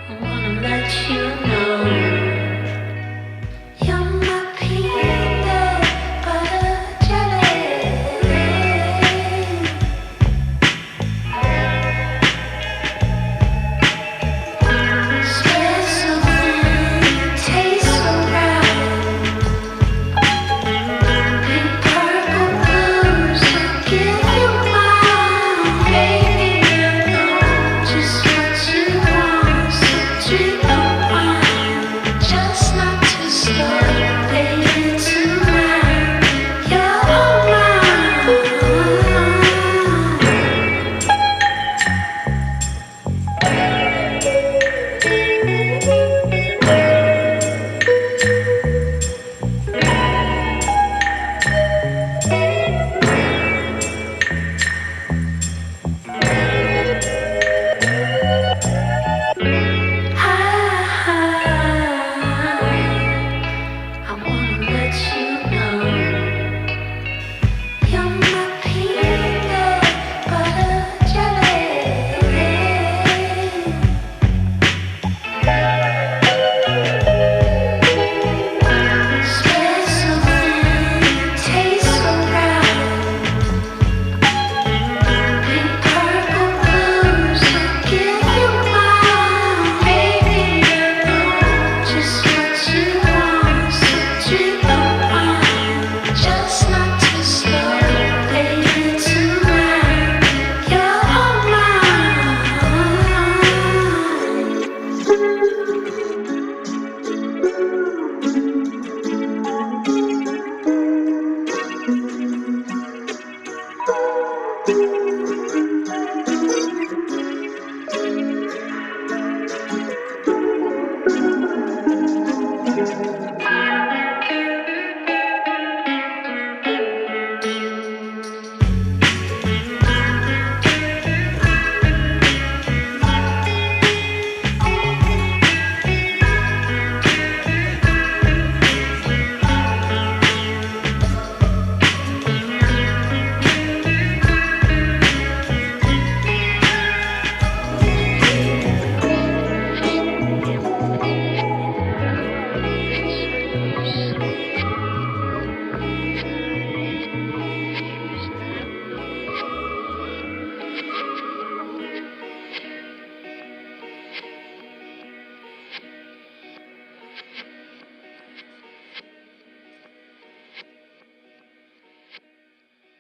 I wanna let you know you're my peanut butter jelly. Special thing, tastes so right. Pink, purple, blues, I give you mine. Baby, I know just what you want, so drink the wine. Just not too slow, baby, tonight. You're all mine. I wanna let you know you're my peanut butter jelly. Special thing, tastes so right. Pink, purple, blues, I give you mine. Baby, I know just what you want, so drink the wine. Just not too slow, baby, tonight. You're all mine.